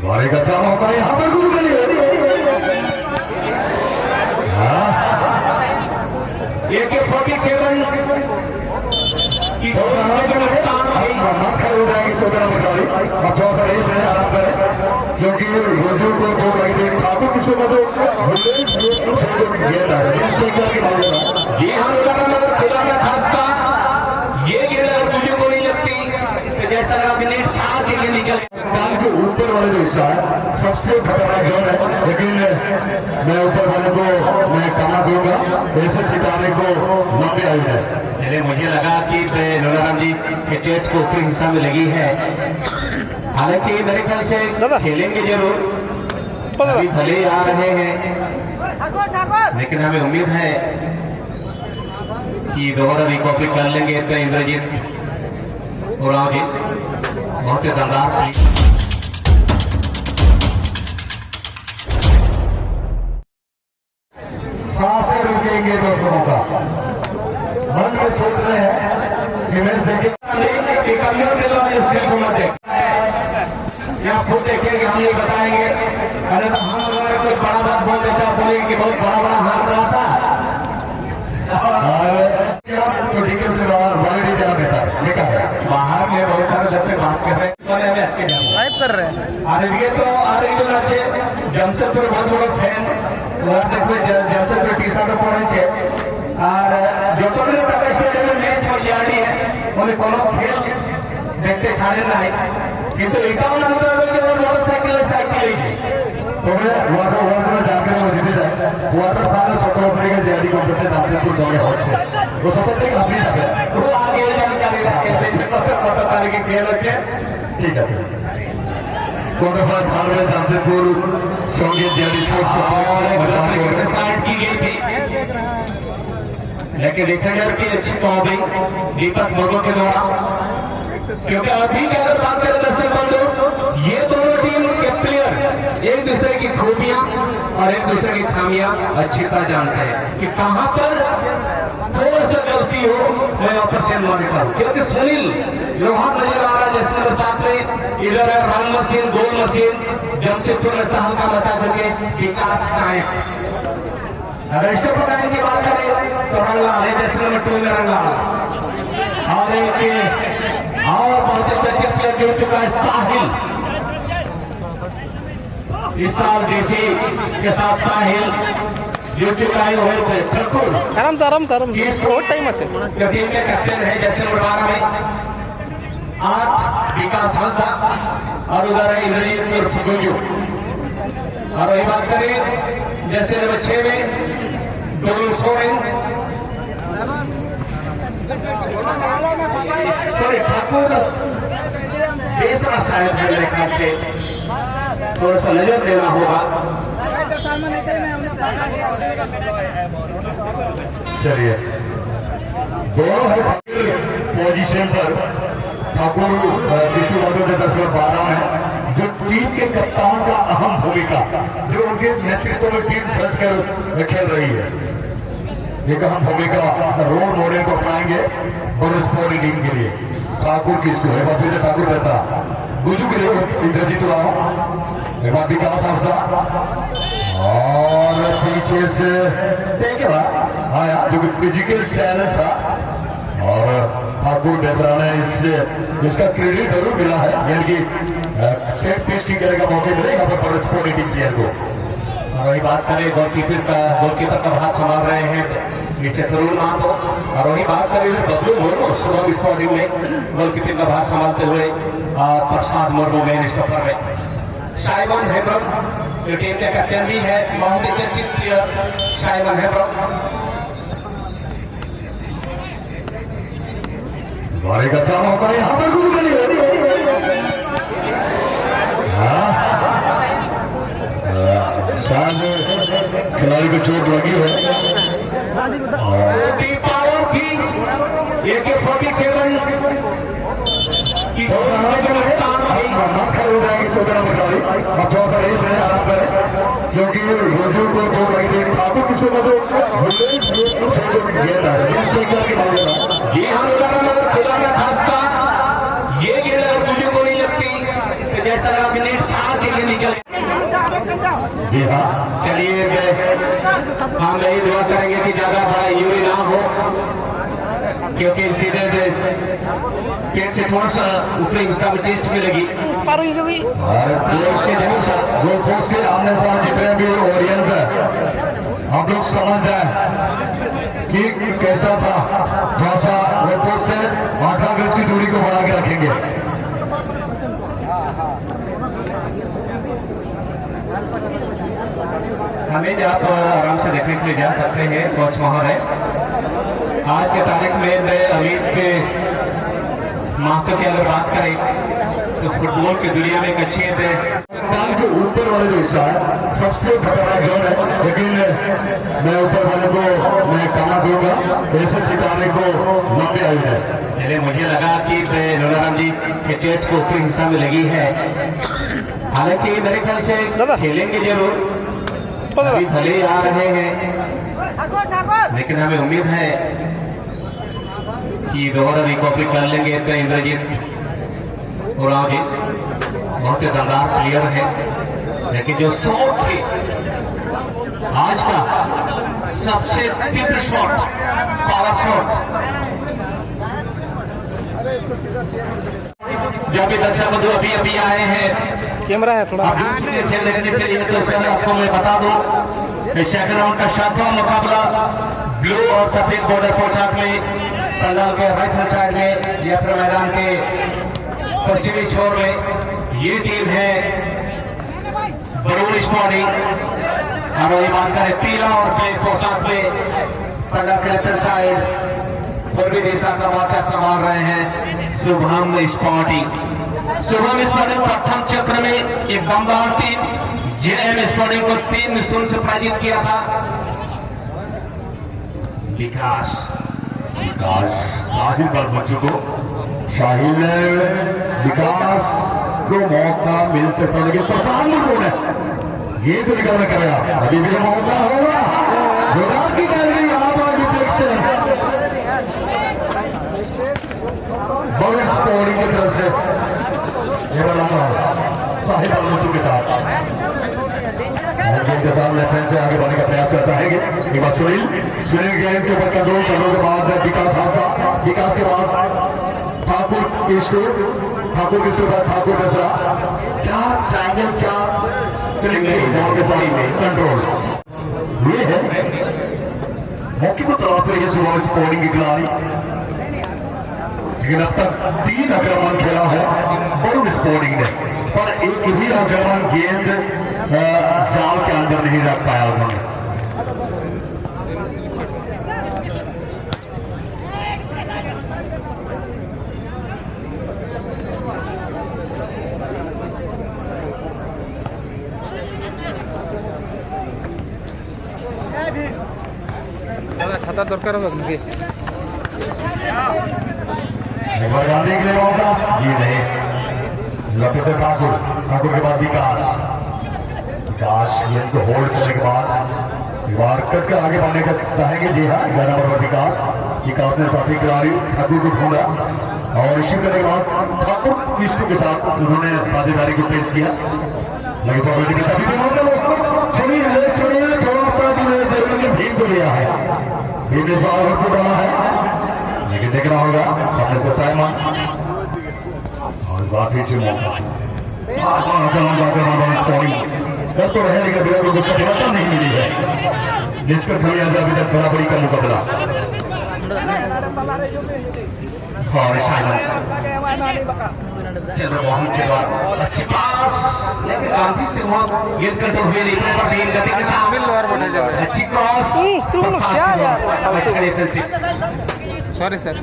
बड़े का क्या मौका है यहाँ पर गुरु के लिए। AK-47 की खड़े हो जाएंगे तो मेरा मुकाबले अब थोड़ा सा रेस है, आराम करें क्योंकि रोजू को जो लगी थी ठाकुर किसको तो ये गेंद अगर मुझे को नहीं लगती तो जैसा लगा कि नहीं साथ के निकल कान के ऊपर वाले जो हिस्सा है सबसे खतरनाक जोन है, लेकिन मैं ऊपर वाले को मैं कहना दूंगा ऐसे सितारे को लंबे आयु है। मुझे लगा कि लोनाराम जी के चेस्ट को ऊपरी हिस्सा में लगी है, हालांकि मेरे ख्याल से खेलेंगे जरूर, अभी भले आ रहे हैं लेकिन हमें उम्मीद है कि दोबारा रिकवरी कर लेंगे। तो इंद्रजीत उराव जी बहुत ही दमदार सांसें रुकेंगे दोस्तों का मन में सोच रहे हैं कि मैं यहाँ खुद देखेंगे, हम ये बताएंगे, अरे तो हम अगर कोई बड़ा बात बोल देता बोलेंगे कि बहुत बड़ा बड़ा हाथ रहा था तो ठीक है उसे वॉलंटियर जाना बेहतर है। बाहर में बहुत सारे दर्शक बात कर रहे हैं, लाइव कर रहे हैं। ये तो आ रही तो अच्छे जमशेदपुर बहुत बड़ा फैन देखो जमशेदपुर टी शर्ट पड़े और जो तो स्टेडियम में मैच हो जानी है उन्हें कोनो खेल देखते छाड़े ना है किंतु एकावन मोटरसाइकिल साइकिल तो वाटर जानकर वो जीते जाए वाटर पार्क सत्र अपने के जेडी कॉम्प्लेक्स से जमशेदपुर जाओगे हॉट से वो सोचते हैं अपनी जाते वो आगे जानकारी रखे पत्रकार के खेल होते ठीक है क्वार्टर फाइनल में जमशेदपुर सोंगे जेडी स्टार्ट की गई थी, लेकिन देखा गया कि अच्छी बॉलिंग दीपक मुर्मू के द्वारा, क्योंकि अभी की अगर बात करें दर्शक बंधु ये दोनों टीम के प्लेयर एक दूसरे की खूबियां और एक दूसरे की खामियां अच्छी तरह जानते हैं कि कहां पर थोड़ा सा गलती हो मैं ऑपरेशन मॉनिटर हूं, क्योंकि सुनील लोहा नजर आ रहा है जिसमें साथ में इधर है रन मशीन गोल मशीन जमशेदपुर में तहलका मचा सके विकास नायक। अगर इसको बताने की बात करें तो रंगलाल है, जैसे नंबर 2 में रंगलाल और एक और बहुत चर्चित प्लेयर जुड़ चुका है साहिल, इस साल डीसी के साथ साहिल जुड़ चुका है आराम से बहुत टाइम अच्छे टीम के कैप्टन है जैसे नंबर 12 में 8 विकास हंसदा और उधर है इंद्रजीत गुंजू, और वही बात करें जैसे नंबर 6 में दोनों सोरेन ठाकुर बेसरा शायद मेरे ख्याल से थोड़ा सा नजर देना होगा। चलिए दोनों पोजीशन पर ठाकुर विश्व 12 में जो टीम के कप्तान का अहम भूमिका जो उनके नेतृत्व में टीम सज कर खेल रही है, एक अहम भूमिका रोल मॉडल को अपनाएंगे और स्पोर्टिंग टीम के लिए ठाकुर किसको है फिर से ठाकुर रहता गुजू के लिए इंद्रजीत उराव एक बार विकास हंसदा और पीछे से देखेगा आया जो कि फिजिकल चैलेंज था और ठाकुर बेसरा ने इसका क्रेडिट जरूर मिला है, यानी कि सेट पीस की करने का मौके मिलेगा पर स्पोर्टिंग टीम प्लेयर को। और वही बात करें गोलकीपर का हाथ संभाल रहे हैं नीचे तरुण माथो, और वही बात करें बबलू मुर्मू सुबह स्पोर्टिंग में गोलकीपर का भाग संभालते हुए और प्रसाद मुर्मू मेन स्टॉपर में साइमन हेब्रम जो टीम के कैप्टन भी है, बहुत ही चर्चित प्लेयर साइमन हेब्रम बड़े का क्या मौका है यहाँ पर गुरु के लिए। शायद खिलाड़ी को चोट लगी है पावर थी AK-47 की खड़े हो जाएंगे तो मेरा मुकाबले अब थोड़ा सा रेस है, आराम करें क्योंकि रोजू को चोट लगी थी ठाकुर किसको ये गेंद अगर मुझे को नहीं लगती ऐसा लगा कि नेट फाड़ के निकल। जी हाँ, चलिए हम यही दुआ करेंगे कि ज्यादा बड़ा इंजरी ना हो, क्योंकि सीधे पेट से थोड़ा सा ऊपरी हिस्सा में टेस्ट में लगी। गोल पोस्ट के आमने सामने जितने भी ऑडियंस है, हम लोग समझ जाए कि कैसा था। थोड़ा सा गोल पोस्ट से 8 गज की दूरी को बढ़ा के रखेंगे। हमें आप आराम से देखने के लिए जा सकते हैं। कोच महोदय, आज के तारीख में मैं अमित के महत्व की अगर बात करें तो फुटबॉल की दुनिया में एक अच्छी कान के ऊपर वाले जो हिस्सा है सबसे खतरनाक जोन है, लेकिन मैं ऊपर वाले को मैं कहना दूंगा ऐसे सितारे को 90 आयु है। पहले मुझे लगा कि लोलाराम जी के चेस्ट को ऊपरी हिस्सा में लगी है, हालांकि मेरे ख्याल से खेलेंगे जरूर, अभी भले आ रहे हैं, लेकिन हमें उम्मीद है कि दोबारा रिकवरी कर लेंगे। तो इंद्रजीत उराव जी बहुत ही दमदार प्लेयर है, लेकिन जो शॉट थे आज का सबसे तीव्र शॉट, पावर शॉट, जो अभी दर्शक बंधु अभी आए हैं कैमरा है थोड़ा खेल देखने के लिए, तो सर आपको मैं बता दूं कि सेकंड राउंड का 7वां मुकाबला ब्लू और सफेद बॉर्डर पोशाक में पंडाल के राइट हैंड साइड में या फिर मैदान के पश्चिमी छोर में ये टीम है बरूर स्पोर्टिंग, और वही बात करें पीला और ब्लैक पोशाक में पंडाल के लेफ्ट साइड पूर्वी दिशा का मोर्चा संभाल रहे हैं शुभम स्पोर्टिंग। शुभम स्पोर्टिंग प्रथम चक्र में एक दमदार टीम जेएम स्पोर्टिंग को 3-0 से पराजित किया था। विकास शाहिल पर बच्चों को शाहिल ने विकास को मौका मिल सकता, लेकिन प्रशांत कौन है ये तो निकलना करेगा, अभी भी मौका होगा। जोरदार की गैलरी यहाँ पर डिफ्लेक्शन बड़े स्पोर्टिंग की तरफ से साहिब बच्चों के साथ गेंद के साथ लेफ्ट हैंड से आगे बढ़ने का प्रयास करता है। एक बार सुनील गेंद के ऊपर कंट्रोल करने के बाद विकास हाथा, विकास के बाद ठाकुर किसको बाद ठाकुर दूसरा क्या ट्रायंगल, क्या के साथ कंट्रोल ये है। मौके को तलाश रही है स्पोर्टिंग की खिलाड़ी, लेकिन अब तक 3 आक्रमण खेला है बरूर स्पोर्टिंग ने, पर एक भी आक्रमण गेंद जाल के अंदर नहीं रख पाया उन्होंने। छाता दरकार होगा गांधी के लिए मौका जी नहीं, लपे से ठाकुर के बाद विकास गेंद को होल्ड करने के बाद वार करके आगे बढ़ने का चाहेंगे। जी हाँ, 11 नंबर पर विकास ने साथी खिलाड़ी ठाकुर को ढूंढा और रिसीव करने के बाद ठाकुर किस्टू के साथ उन्होंने साझेदारी को पेश किया, लेकिन तो ऑलरेडी सभी भी मौका लो सुनिए थोड़ा सा भी भीम को लिया है, भीम इस बार को बना है, लेकिन देखना होगा सामने से साइमन और इस बार पीछे मौका कर तो रहे, लेकिन बिना उनको सफलता नहीं मिली है, जिसका समय अभी तक बराबरी का मुकाबला। और अच्छे पास शांति से गेंद कंट्रोल हुए, अच्छी क्रॉस, तुम क्या यार, सॉरी सर,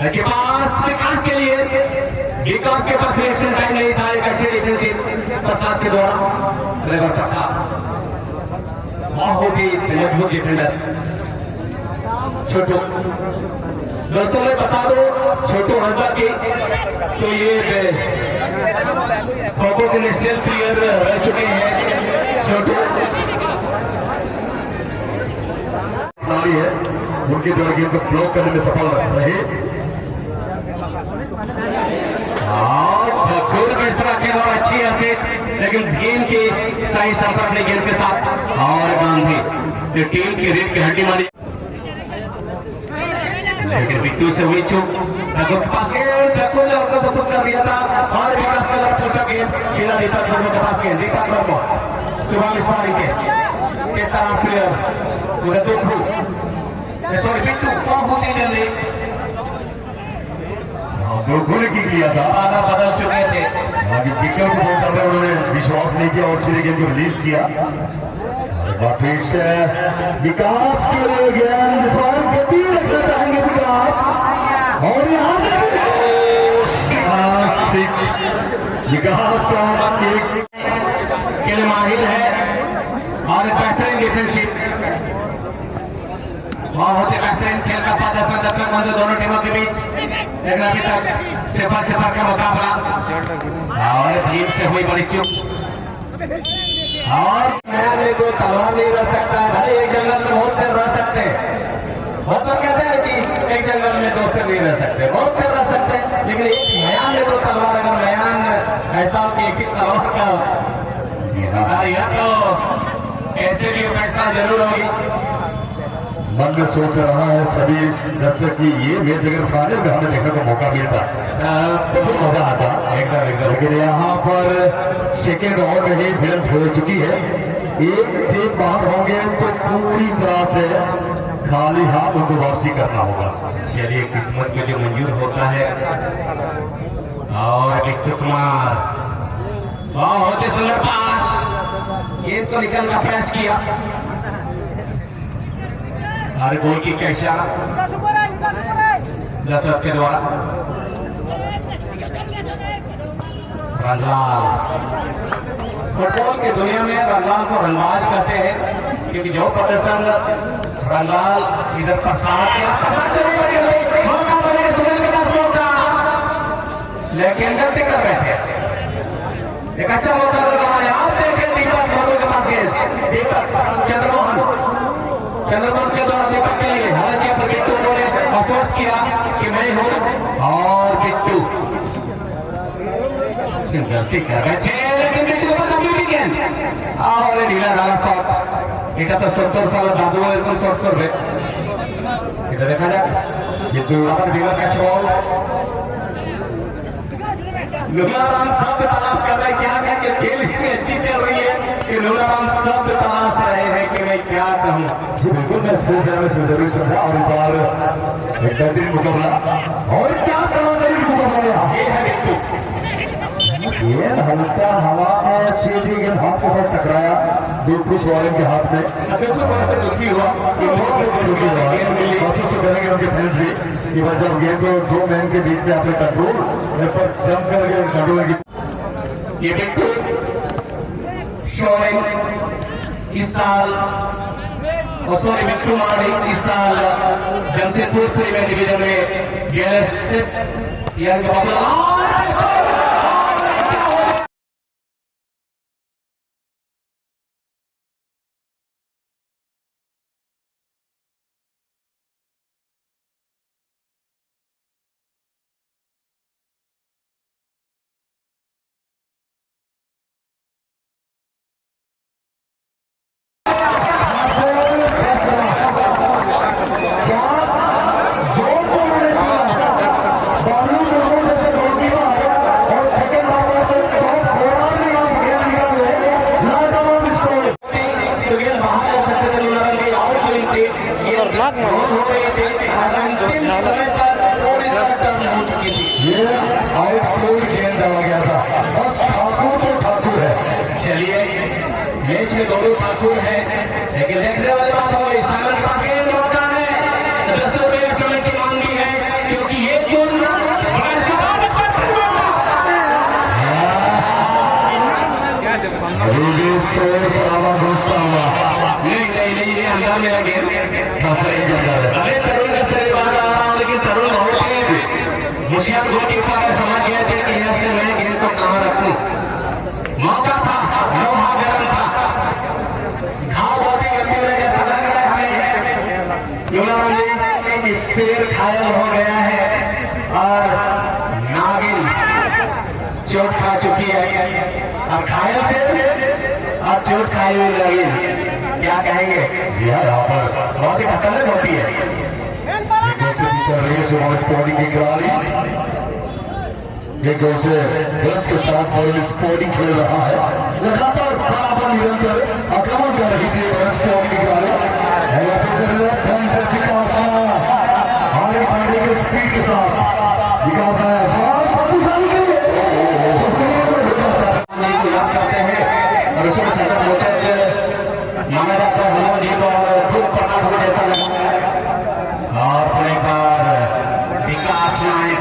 के पास विकास के लिए, विकास के पास रिएक्शन टाइम नहीं था, एक अच्छे डिफेंसिव प्रसाद के द्वारा लेबर प्रसाद बहुत ही मजबूत डिफेंडर छोटू। दोस्तों मैं बता दो छोटू हंसदा की तो ये खो-खो के नेशनल प्लेयर रह चुके हैं। छोटू है उनके द्वारा गेंद को ब्लॉक करने में सफल रहे। ठाकुर मिश्रा के द्वारा अच्छी असिस्ट, लेकिन गेंद के सही संपर्क नहीं गेंद के साथ, और गांधी जो टीम की रीढ़ की हड्डी मानी, लेकिन बिट्टू से हुई चूक। ठाकुर के पास गेंद, ठाकुर ने उनको तो कुछ कर दिया था, और विकास का द्वारा पूछा गेंद सीधा दीपक वर्मा के पास गेंद, दीपक वर्मा शुभम इस्माइल के तरफ प्लेयर सॉरी बिट्टू बहुत ही जल्दी दोनों ने किक लिया था, आना बदल चुके थे। आगे किकर को बहुत ज्यादा उन्होंने विश्वास नहीं किया और सीधे गेंद को रिलीज किया। फिर से विकास के लिए गेंद इस बार गति रखना चाहेंगे विकास, और यहाँ से विकास का खेल माहिर है और बेहतरीन डिफेंसिव, बहुत ही बेहतरीन खेल का प्रदर्शन दर्शक बंधु दोनों टीमों के बीच, लेकिन अभी तक 0-0 का मुकाबला, और टीम से हुई बड़ी चूक। और मैदान में दो तलवार नहीं रह सकता है, भले एक जंगल में बहुत से रह सकते हैं, बहुत लोग कहते हैं कि एक जंगल में दो से नहीं रह सकते, बहुत से रह सकते हैं, लेकिन एक मैदान में दो तलवार, अगर मैदान ऐसा हो कि एक ही तलवार का यह तो ऐसे भी फैसला जरूर होगी। मन में सोच रहा है सभी दर्शक की ये मैच अगर फाइनल में हमें देखने को मौका मिलता तो बहुत मजा आता एकदम। लेकिन यहाँ पर सेकेंड राउंड में ही फिल्म हो चुकी है, एक टीम बाहर होंगे तो पूरी तरह से खाली हाथ उनको वापसी करना होगा। चलिए किस्मत में जो मंजूर होता है। और बिट्टू कुमार बहुत ही सुंदर पास, गेंद को निकलने का प्रयास किया, और गोल की क्या इशारा दशरथ के द्वारा। रंगलाल, फुटबॉल की दुनिया में रंगलाल को रंगबाज कहते हैं, क्योंकि जो प्रदर्शन रंगलाल इधर प्रसाद किया, लेकिन गलती कर रहे थे। एक अच्छा मौका लगाया, आप देखें दीपक वर्मा के पास गेंद, दीपक चंद्रमोहन के द्वारा दीपक के लिए हालांकि पर बिट्टू ने अफोर्स किया कि मैं हूं, और बिट्टू गलती कर रहे थे, लेकिन बिट्टू के पास अभी भी गेंद, और ढीला डाला शॉट। এটা তো 70 সালের দাদু এরকম শট করবে, এটা দেখা যাক। কিন্তু আবার বিনা ক্যাচ বল, लुलाराम शब्द तलाश कर रहे, क्या क्या कि खेल इतनी अच्छी चल रही है कि लुलाराम शब्द तलाश रहे हैं कि मैं क्या कहूँ। बिल्कुल मैं जरूर समझा, और इस बार एक बेहतरीन मुकाबला, और क्या बेहतरीन मुकाबला ये है बिट्टू, ये हल्का हवा में सीधी गेंद हाथ के साथ टकराया दिलखुश वाले के हाथ में। बिल्कुल बड़ा से दुखी हुआ कि बहुत दुखी हुआ, कोशिश तो करेंगे उनके फैंस भी कि वह जब गेंद को दो मैन के बीच में अपने कंट्रोल पर जम करके कंट्रोल की। ये बिट्टू शोइंग इस साल, और सॉरी बिट्टू मारी इस साल जमशेदपुर प्रीमियर डिवीजन में गेलशिप यंग ये आउटडोर गेंद डाला गया था, बस ठाकुर तो ठाकुर है। चलिए मैच में दोनों ठाकुर है, लेकिन देखने वाली बात हो गई, सागर के पास गेंद होता है, 10 रुपये समय की मांग भी है, क्योंकि ये गोल नहीं ये अंदर मेरा गेंद अरे तरुण का सही बात आ रहा हूँ, लेकिन तरुण बहुत होशियार गोलकीपर है, समझ गए थे कि ऐसे मैं गेंद को कहाँ रखूं। मौका था, लोहा गर्म था, घाव बहुत ही गंभीर है, जैसा लग रहा है हमें। घायल से आप चोट खाई हुई लगी, क्या कहेंगे? यहाँ पर बहुत ही खतरनाक होती है। स्पोर्टिंग की खिलाड़ी एक गोल से गलत के साथ बॉल स्पोर्टिंग खेल रहा है, लगातार बराबर निरंतर आक्रमण कर रही थी स्पोर्टिंग की खिलाड़ी के स्पीड के साथ विकास है करते हैं और उसमें सेंटर होता है माना जाता है हनुमान जी को खूब पढ़ना हुआ जैसा लगा। और एक बार विकास नायक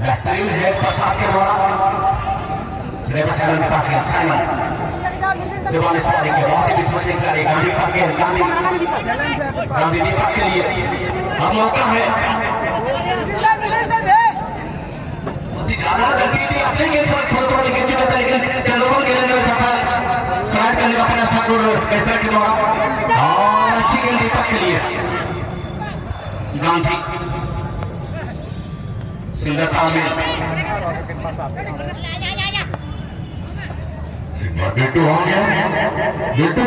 बेहतरीन है प्रसाद के द्वारा के पास साइमन दीवान स्टारिंग के बहुत ही विश्वसनीय खिलाड़ी गांधी पास के गांधी दीपक के लिए अब मौका है ज्यादा गति थी अपने गेंद पर थोड़ा गिनती करता है चंद्रमोहन खेलने में सफल स्लाइड करने का प्रयास ठाकुर कैसर के द्वारा और अच्छी गेंद दीपक के लिए गांधी सुंदरता में बिट्टू हो गया बिट्टू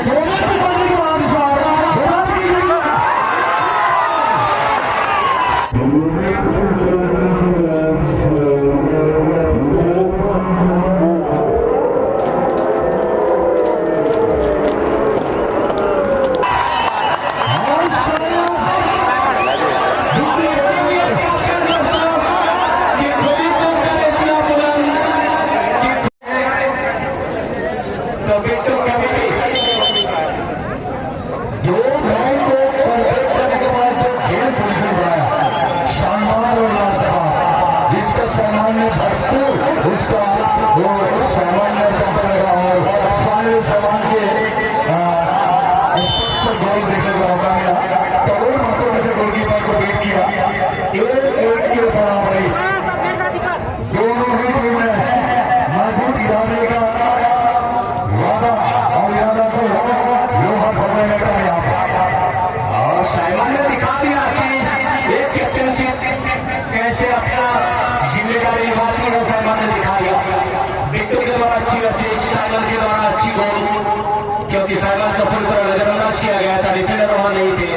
क्योंकि साइमन को पूरी तरह नजरअंदाज किया गया था, डिफेंडर वहां नहीं थे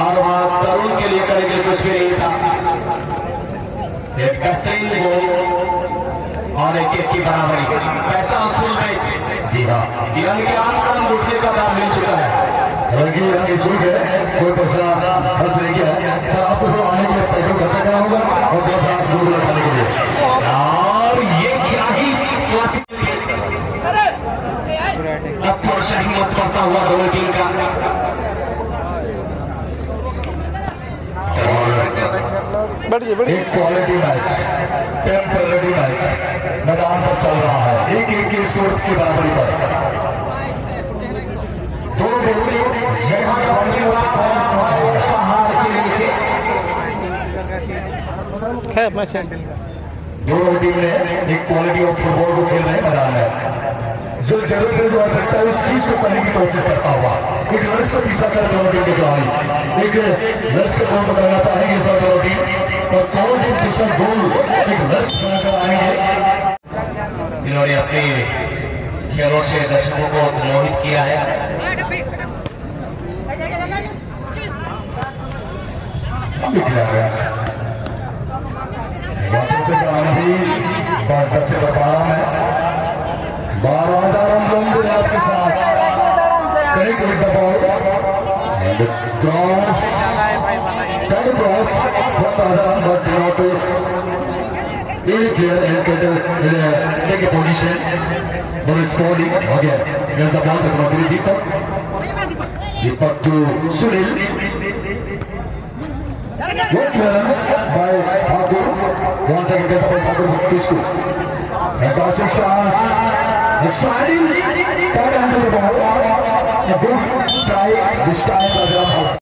और वहां तरुण के लिए करने कुछ भी नहीं था। एक बेहतरीन गोल और एक की बराबरी पैसा फुल मैच यानी कि आंकड़न उठने का दाम मिल चुका है। रंगी शुरू है कोई पैसा खर्च नहीं किया तो आपको आने के लिए पैसा खर्चा करना होगा और जैसा आप गोल लगाने के लिए और ये क्या ही क्लासिक अब थोड़ा सा हिम्मत करता हुआ दोनों टीम का एक क्वालिटी मैच टेम्पररी मैच मैदान पर चल रहा है, एक के स्कोर की बराबरी पर दोनों टीम ने एक क्वालिटी ऑफ फुटबॉल को खेल रहे हैं मैदान में। जो जरूरत है जो आ सकता है उस चीज को करने की कोशिश करता हुआ एक लक्ष्य को पीछा कर दोनों टीम के खिलाड़ी एक लक्ष्य को गोल बनाना चाहेंगे सब दोनों टीम और कौन टीम दूसरा गोल एक लक्ष्य बनाकर आएंगे। इन्होंने अपने खेलों से दर्शकों को मोहित किया है। से बता है 12,000 रन होंगे आपके साथ कहीं कोई दबाव position scoring again against the ball is not Deepak to Sunil. Good clearance by Thakur. Once again gets by Thakur Kisku. Fantastic shot. Sliding, turned under the ball. A good try this time.